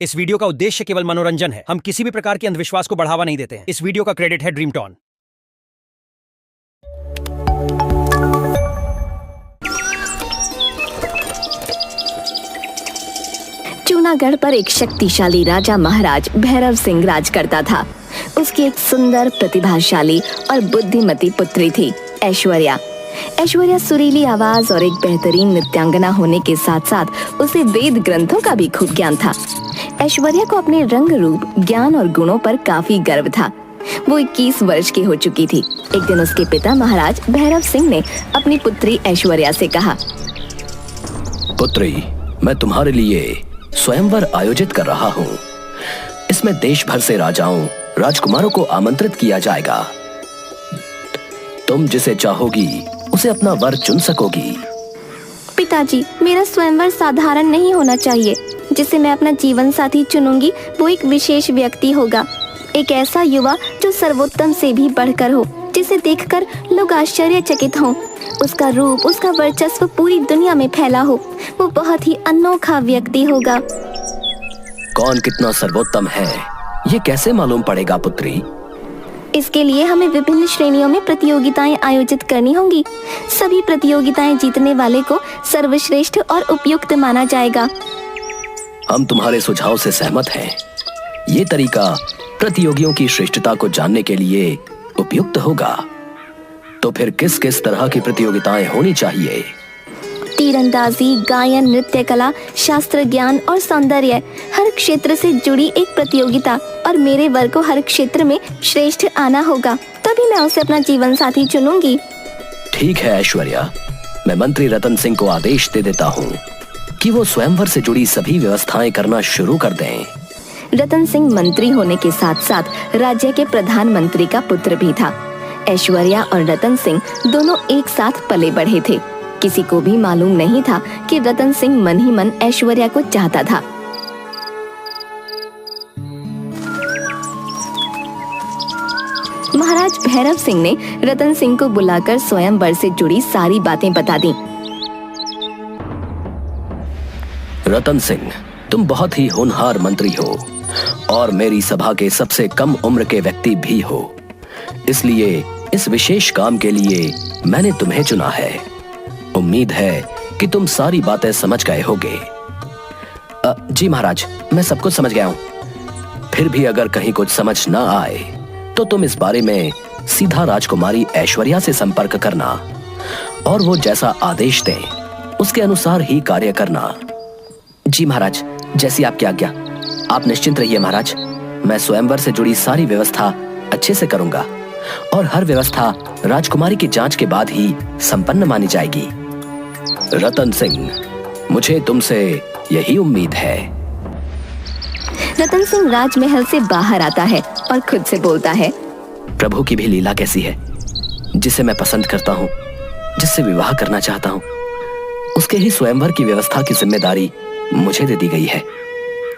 इस वीडियो का उद्देश्य केवल मनोरंजन है। हम किसी भी प्रकार के अंधविश्वास को बढ़ावा नहीं देते हैं। इस वीडियो का क्रेडिट है ड्रीमटॉन। जूनागढ़ पर एक शक्तिशाली राजा महाराज भैरव सिंह राज करता था। उसकी एक सुंदर, प्रतिभाशाली और बुद्धिमती पुत्री थी, ऐश्वर्या। ऐश्वर्या सुरीली आवाज और एक बेहतरीन नृत्यांगना होने के साथ साथ उसे वेद ग्रंथों का भी खूब ज्ञान था। ऐश्वर्या को अपने रंग रूप, ज्ञान और गुणों पर काफी गर्व था। वो 21 वर्ष की हो चुकी थी। एक दिन उसके पिता महाराज भैरव सिंह ने अपनी पुत्री ऐश्वर्या से कहा, पुत्री, मैं तुम्हारे लिए स्वयंवर आयोजित कर रहा हूँ। इसमें देश भर से राजाओं, राजकुमारों को आमंत्रित किया जाएगा। तुम जिसे चाहोगी उसे अपना वर चुन सकोगी। पिताजी, मेरा स्वयंवर साधारण नहीं होना चाहिए। जिसे मैं अपना जीवन साथी चुनूंगी वो एक विशेष व्यक्ति होगा। एक ऐसा युवा जो सर्वोत्तम से भी बढ़कर हो, जिसे देखकर लोग आश्चर्यचकित हों। उसका रूप, उसका वर्चस्व पूरी दुनिया में फैला हो। वो बहुत ही अनोखा व्यक्ति होगा। कौन कितना सर्वोत्तम है ये कैसे मालूम पड़ेगा पुत्री? इसके लिए हमें विभिन्न श्रेणियों में प्रतियोगिताएं आयोजित करनी होंगी। सभी प्रतियोगिताएं जीतने वाले को सर्वश्रेष्ठ और उपयुक्त माना जाएगा। हम तुम्हारे सुझाव से सहमत हैं। ये तरीका प्रतियोगियों की श्रेष्ठता को जानने के लिए उपयुक्त होगा। तो फिर किस किस तरह की प्रतियोगिताएं होनी चाहिए? तीरंदाजी, गायन, नृत्य कला, शास्त्र ज्ञान और सौंदर्य, हर क्षेत्र से जुड़ी एक प्रतियोगिता। और मेरे वर को हर क्षेत्र में श्रेष्ठ आना होगा, तभी मैं उसे अपना जीवन साथी चुनूंगी। ठीक है ऐश्वर्या, मैं मंत्री रतन सिंह को आदेश दे देता हूँ कि वो स्वयंवर से जुड़ी सभी व्यवस्थाएं करना शुरू कर दें। रतन सिंह मंत्री होने के साथ साथ राज्य के प्रधानमंत्री का पुत्र भी था। ऐश्वर्या और रतन सिंह दोनों एक साथ पले बढ़े थे। किसी को भी मालूम नहीं था कि रतन सिंह मन ही मन ऐश्वर्या को चाहता था। महाराज भैरव सिंह ने रतन सिंह को बुलाकर स्वयंवर से जुड़ी सारी बातें बता दी। रतन सिंह, तुम बहुत ही होनहार मंत्री हो और मेरी सभा के सबसे कम उम्र के व्यक्ति भी हो। इसलिए इस विशेष काम के लिए मैंने तुम्हें चुना है। उम्मीद है कि तुम सारी बातें समझ गए होगे। जी महाराज, मैं सब कुछ समझ गया हूँ। फिर भी अगर कहीं कुछ समझ ना आए तो तुम इस बारे में सीधा राजकुमारी ऐश्वर्या से संपर्क करना और वो जैसा आदेश दें उसके अनुसार ही कार्य करना। जी महाराज, जैसी आपकी आज्ञा। आप निश्चिंत रहिए महाराज, मैं स्वयंवर से जुड़ी सारी व्यवस्था अच्छे से करूंगा और हर व्यवस्था राजकुमारी की जांच के बाद ही संपन्न मानी जाएगी। रतन सिंह, मुझे तुमसे यही उम्मीद है। रतन सिंह राजमहल से बाहर आता है और खुद से बोलता है, प्रभु की भी लीला कैसी है। जिसे मैं पसंद करता हूँ, जिससे विवाह करना चाहता हूँ, उसके ही स्वयंवर की व्यवस्था की जिम्मेदारी मुझे दे दी गई है।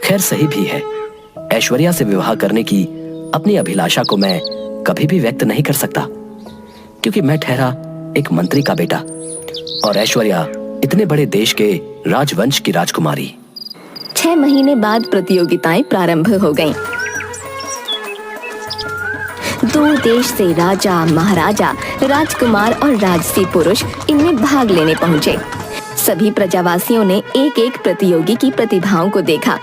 खैर सही भी है। ऐश्वर्या से विवाह करने की अपनी अभिलाषा को मैं कभी भी व्यक्त नहीं कर सकता, क्योंकि मैं ठहरा एक मंत्री का बेटा और ऐश्वर्या इतने बड़े देश के राजवंश की राजकुमारी। 6 महीने बाद प्रतियोगिताएं प्रारंभ हो गईं। दूर देश से राजा, महाराजा, राजकुमार और राजसी पुरुष इनमें भाग लेने पहुंचे। सभी प्रजावासियों ने एक एक प्रतियोगी की प्रतिभाओं को देखा।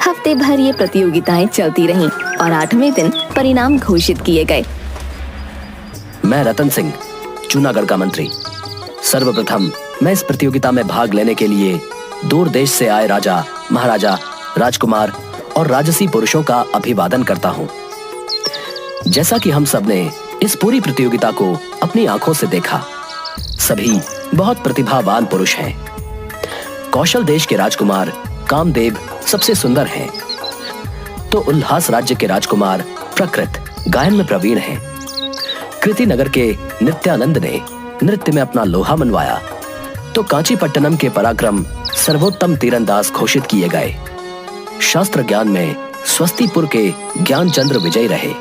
हफ्ते भर ये प्रतियोगिताएं चलती रहीं और 8वें दिन परिणाम घोषित किए गए। मैं रतन सिंह, जूनागढ़ का मंत्री, सर्वप्रथम मैं इस प्रतियोगिता में भाग लेने के लिए दूर देश से आए राजा, महाराजा, राजकुमार और राजसी पुरुषों का अभिवादन करता हूँ। जैसा कि हम सब ने इस पूरी प्रतियोगिता को अपनी आंखों से देखा, सभी बहुत प्रतिभावान पुरुष हैं। कौशल देश के राजकुमार कामदेव सबसे सुंदर हैं, तो उल्लास राज्य के राजकुमार प्रकृत गायन में प्रवीण हैं। कृति नगर के नित्यानंद ने नृत्य में अपना लोहा मनवाया, तो कांचीपट्टनम के पराक्रम सर्वोत्तम तीरंदाज घोषित किए गए। शास्त्र ज्ञान में स्वस्तिपुर के ज्ञानचंद्र विजयी रहे।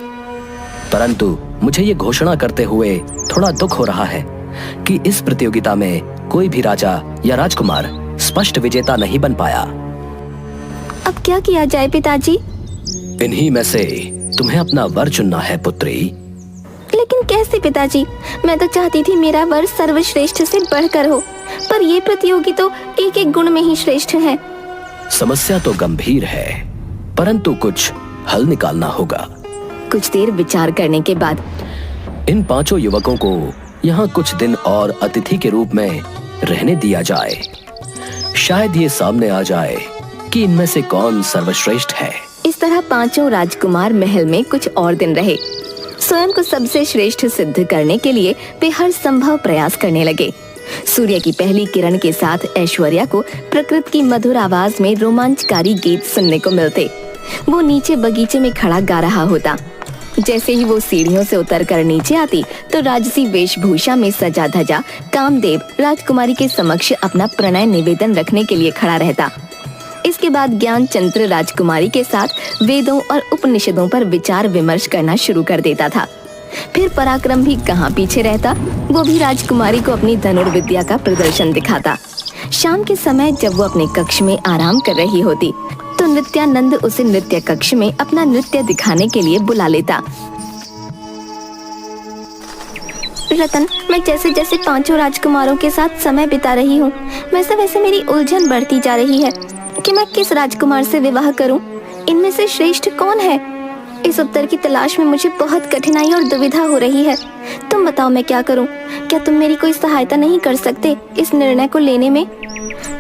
परंतु मुझे ये घोषणा करते हुए थोड़ा दुख हो रहा है कि इस प्रतियोगिता में कोई भी राजा या राजकुमार स्पष्ट विजेता नहीं बन पाया। अब क्या किया जाए पिताजी? इन्हीं में से तुम्हें अपना वर चुनना है पुत्री। लेकिन कैसे पिताजी? मैं तो चाहती थी मेरा वर सर्वश्रेष्ठ से बढ़कर हो, पर ये प्रतियोगी तो एक एक गुण में ही श्रेष्ठ है। समस्या तो गंभीर है, परंतु कुछ हल निकालना होगा। कुछ देर विचार करने के बाद इन 5 युवकों को यहाँ कुछ दिन और अतिथि के रूप में रहने दिया जाए। शायद ये सामने आ जाए कि इनमें से कौन सर्वश्रेष्ठ है। इस तरह 5 राजकुमार महल में कुछ और दिन रहे। स्वयं को सबसे श्रेष्ठ सिद्ध करने के लिए वे हर संभव प्रयास करने लगे। सूर्य की पहली किरण के साथ ऐश्वर्या को प्रकृति की मधुर आवाज में रोमांचकारी गीत सुनने को मिलते। वो नीचे बगीचे में खड़ा गा रहा होता। जैसे ही वो सीढ़ियों से उतरकर नीचे आती तो राजसी वेशभूषा में सजा धजा कामदेव राजकुमारी के समक्ष अपना प्रणय निवेदन रखने के लिए खड़ा रहता। इसके बाद ज्ञानचंद्र राजकुमारी के साथ वेदों और उपनिषदों पर विचार विमर्श करना शुरू कर देता था। फिर पराक्रम भी कहाँ पीछे रहता, वो भी राजकुमारी को अपनी धनुर्विद्या का प्रदर्शन दिखाता। शाम के समय जब वो अपने कक्ष में आराम कर रही होती तो नित्यानंद उसे नृत्य कक्ष में अपना नृत्य दिखाने के लिए बुला लेता। रतन, मैं जैसे जैसे 5 राजकुमारों के साथ समय बिता रही हूँ, वैसे वैसे मेरी उलझन बढ़ती जा रही है कि मैं किस राजकुमार से विवाह करूँ। इनमें से श्रेष्ठ कौन है? इस उत्तर की तलाश में मुझे बहुत कठिनाई और दुविधा हो रही है। तुम बताओ मैं क्या करूँ? क्या तुम मेरी कोई सहायता नहीं कर सकते इस निर्णय को लेने में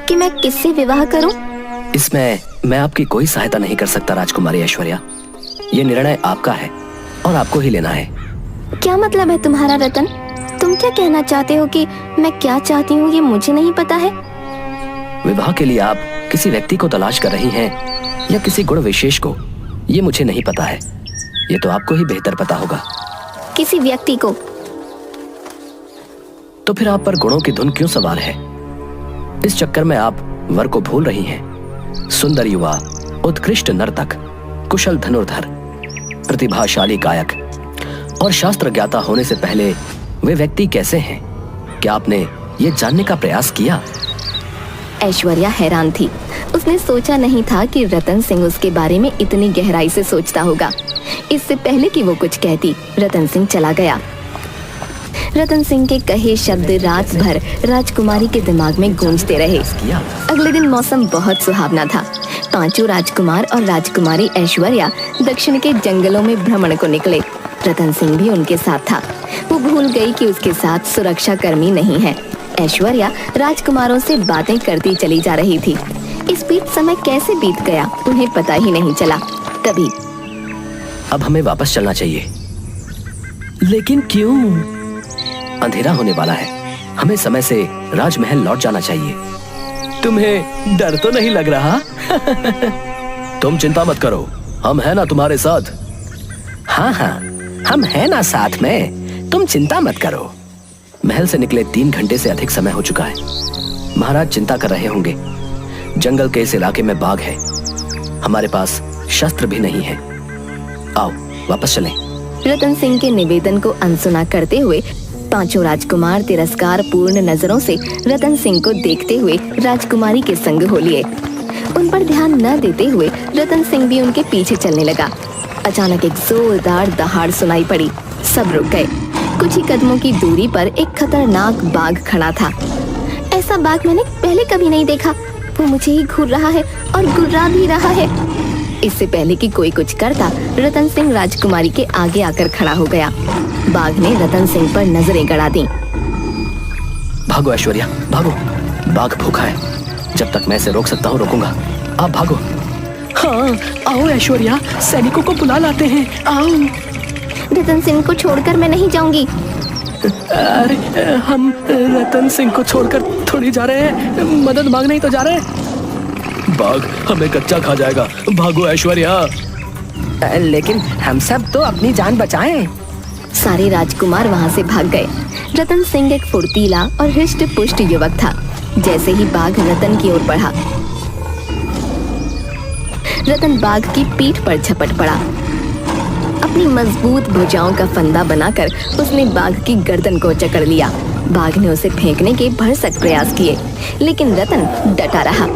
कि मैं किससे विवाह करूँ? इसमें मैं आपकी कोई सहायता नहीं कर सकता राजकुमारी ऐश्वर्या। ये निर्णय आपका है और आपको ही लेना है। क्या मतलब है तुम्हारा रतन? तुम क्या कहना चाहते हो कि मैं क्या चाहती हूँ ये मुझे नहीं पता है? विवाह के लिए आप किसी व्यक्ति को तलाश कर रही हैं या किसी गुण विशेष को, ये मुझे नहीं पता है। ये तो आपको ही बेहतर पता होगा। किसी व्यक्ति को? तो फिर आप पर गुणों की धुन क्यों सवार है? इस चक्कर में आप वर को भूल रही हैं। सुंदर युवा, उत्कृष्ट नर्तक, कुशल धनुर्धर, प्रतिभाशाली गायक और शास्त्र ज्ञाता होने से पहले वे व्यक्ति कैसे हैं? क्या आपने ये जानने का प्रयास किया? ऐश्वर्या हैरान थी। उसने सोचा नहीं था कि रतन सिंह उसके बारे में इतनी गहराई से सोचता होगा। इससे पहले कि वो कुछ कहती, रतन सिंह चला गया। रतन सिंह के कहे शब्द रात भर राजकुमारी के दिमाग में गूंजते रहे। अगले दिन मौसम बहुत सुहावना था। 5 राजकुमार और राजकुमारी ऐश्वर्या दक्षिण के जंगलों में भ्रमण को निकले। रतन सिंह भी उनके साथ था। वो भूल गई कि उसके साथ सुरक्षा कर्मी नहीं है। ऐश्वर्या राजकुमारों से बातें करती चली जा रही थी। इस बीच समय कैसे बीत गया उन्हें पता ही नहीं चला। तभी अब हमें वापस चलना चाहिए। लेकिन क्यों? अंधेरा होने वाला है। हमें समय से राजमहल लौट जाना चाहिए। तुम्हें डर तो नहीं लग रहा? तुम चिंता मत करो, हम हैं ना तुम्हारे साथ। हाँ हाँ, हम हैं ना साथ में, तुम चिंता मत करो। महल से निकले 3 घंटे से अधिक समय हो चुका है। महाराज चिंता कर रहे होंगे। जंगल के इस इलाके में बाघ है। हमारे पास शस्त्र भी नहीं है। आओ वापस चलें। रतन सिंह के निवेदन को अनसुना करते हुए 5 राजकुमार तिरस्कार पूर्ण नजरों से रतन सिंह को देखते हुए राजकुमारी के संग हो लिए। उन पर ध्यान न देते हुए रतन सिंह भी उनके पीछे चलने लगा। अचानक एक जोरदार दहाड़ सुनाई पड़ी। सब रुक गए। कुछ ही कदमों की दूरी पर एक खतरनाक बाघ खड़ा था। ऐसा बाघ मैंने पहले कभी नहीं देखा। वो मुझे ही घूर रहा है और गुर्रा भी रहा है। इससे पहले कि कोई कुछ करता, रतन सिंह राजकुमारी के आगे आकर खड़ा हो गया। बाघ ने रतन सिंह पर नजरें गड़ा दी। भागो ऐश्वर्या, भागो। बाघ भूखा है। जब तक मैं इसे रोक सकता हूँ रोकूंगा। आप भागो। हाँ, आओ ऐश्वर्या, सैनिकों को बुला लाते हैं। आओ। रतन सिंह को छोड़कर मैं नहीं जाऊंगी। अरे हम रतन सिंह को छोड़कर थोड़ी जा रहे हैं, मदद मांगने ही तो जा रहे हैं। बाघ हमें कच्चा खा जाएगा। भागो ऐश्वर्या। लेकिन हम सब तो अपनी जान बचाएं। सारे राजकुमार वहां से भाग गए। रतन सिंह एक फुर्तीला और हृष्ट पुष्ट युवक था। जैसे ही बाघ रतन की ओर बढ़ा, रतन बाघ की पीठ पर झपट पड़ा। अपनी मजबूत भुजाओं का फंदा बनाकर उसने बाघ की गर्दन को जकड़ लिया। बाघ ने उसे फेंकने के भरसक प्रयास किए, लेकिन रतन डटा रहा।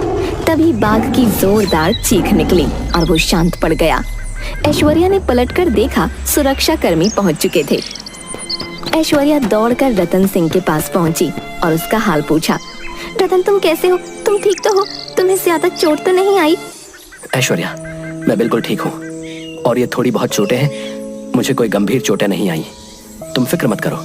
तभी बाघ की जोरदार चीख निकली और वो शांत पड़ गया। ऐश्वर्या ने पलटकर देखा, सुरक्षा कर्मी पहुंच चुके थे। ऐश्वर्या दौड़कर रतन सिंह के पास पहुंची और उसका हाल पूछा। रतन, तुम कैसे हो? तुम ठीक तो हो? तुम्हें ज्यादा चोट तो नहीं आई? ऐश्वर्या, मैं बिल्कुल ठीक हूँ और ये थोड़ी बहुत चोटें हैं, मुझे कोई गंभीर चोटें नहीं आई। तुम फिक्र मत करो।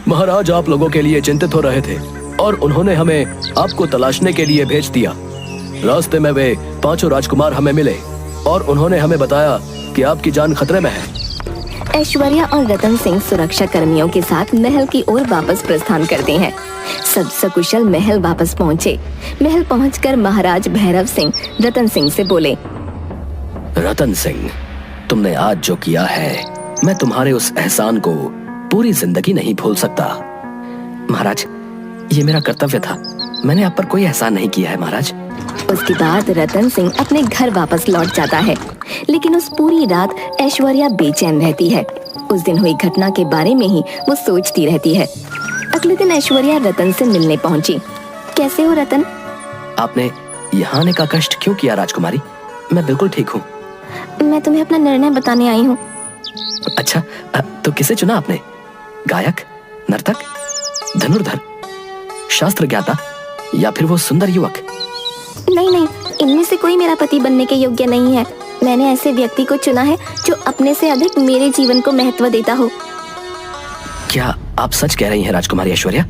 महाराज आप लोगों के लिए चिंतित हो रहे थे और उन्होंने हमें आपको तलाशने के लिए भेज दिया। रास्ते में वे 5 राजकुमार हमें मिले और उन्होंने हमें बताया कि आपकी जान खतरे में है। ऐश्वर्या और रतन सिंह सुरक्षा कर्मियों के साथ महल की ओर वापस प्रस्थान करते हैं। सब सकुशल महल वापस पहुँचे। महल पहुंचकर महाराज भैरव सिंह रतन सिंह से बोले, रतन सिंह, तुमने आज जो किया है, मैं तुम्हारे उस एहसान को पूरी जिंदगी नहीं भूल सकता। महाराज, ये मेरा कर्तव्य था, मैंने आप पर कोई एहसान नहीं किया है महाराज। उसके बाद रतन सिंह अपने घर वापस लौट जाता है, लेकिन उस पूरी रात ऐश्वर्या बेचैन रहती है। उस दिन हुई घटना के बारे में ही वो सोचती रहती है। अगले दिन ऐश्वर्या रतन से मिलने पहुंची। कैसे हो रतन? आपने यहाँ आने का कष्ट क्यों किया राजकुमारी? मैं बिल्कुल ठीक हूँ। मैं तुम्हें अपना निर्णय बताने आई हूँ। अच्छा, तो किसे चुना आपने? गायक, नर्तक, धनुर्धर, शास्त्र ज्ञाता या फिर वो सुंदर युवक? नहीं, इनमें से कोई मेरा पति बनने के योग्य नहीं है। मैंने ऐसे व्यक्ति को चुना है जो अपने से अधिक मेरे जीवन को महत्व देता हो। क्या आप सच कह रही हैं राजकुमारी ऐश्वर्या?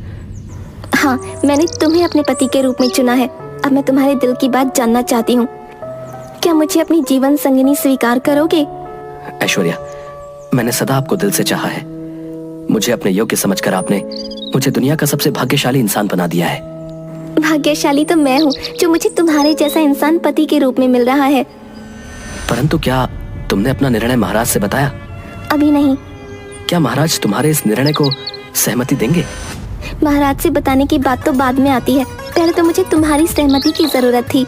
हाँ, मैंने तुम्हें अपने पति के रूप में चुना है। अब मैं तुम्हारे दिल की बात जानना चाहती हूँ। क्या मुझे अपनी जीवन संगिनी स्वीकार करोगे? ऐश्वर्या, मैंने सदा आपको दिल से चाहा है। मुझे अपने योग्य समझकर आपने मुझे दुनिया का सबसे भाग्यशाली इंसान बना दिया है। भाग्यशाली तो मैं हूँ जो मुझे तुम्हारे जैसा इंसान पति के रूप में मिल रहा है। परंतु क्या तुमने अपना निर्णय महाराज से बताया? अभी नहीं। क्या महाराज तुम्हारे इस निर्णय को सहमति देंगे? महाराज से बताने की बात तो बाद में आती है, पहले तो मुझे तुम्हारी सहमति की जरूरत थी।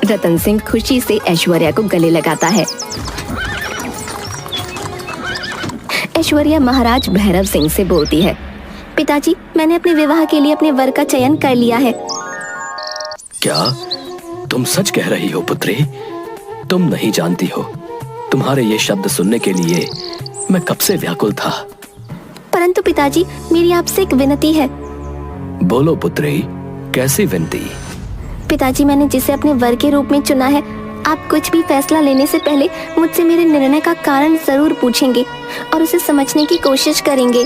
रतन सिंह खुशी से ऐश्वर्या को गले लगाता है। ऐश्वर्या महाराज भैरव सिंह से बोलती है, पिताजी, मैंने अपने विवाह के लिए अपने वर का चयन कर लिया है। क्या तुम सच कह रही हो पुत्री? तुम नहीं जानती हो, तुम्हारे ये शब्द सुनने के लिए मैं कब से व्याकुल था। परंतु पिताजी, मेरी आपसे एक विनती है। बोलो पुत्री, कैसी विनती? पिताजी, मैंने जिसे अपने वर के रूप में चुना है, आप कुछ भी फैसला लेने से पहले मुझसे मेरे निर्णय का कारण जरूर पूछेंगे और उसे समझने की कोशिश करेंगे।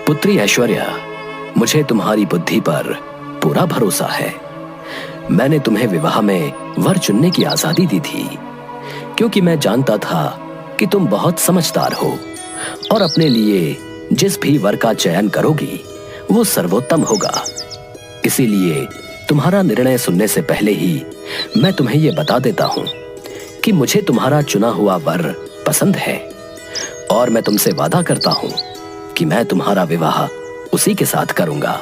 पुत्री ऐश्वर्या, मुझे तुम्हारी बुद्धि पर पूरा भरोसा है। मैंने तुम्हें विवाह में वर चुनने की आजादी दी थी, क्योंकि मैं जानता था कि तुम बहुत समझदार हो और अपने लिए जिस भी वर का चयन करोगी वो सर्वोत्तम होगा। इसीलिए तुम्हारा निर्णय सुनने से पहले ही मैं तुम्हें ये बता देता हूँ कि मुझे तुम्हारा चुना हुआ वर पसंद है और मैं तुमसे वादा करता हूँ कि मैं तुम्हारा विवाह उसी के साथ करूंगा।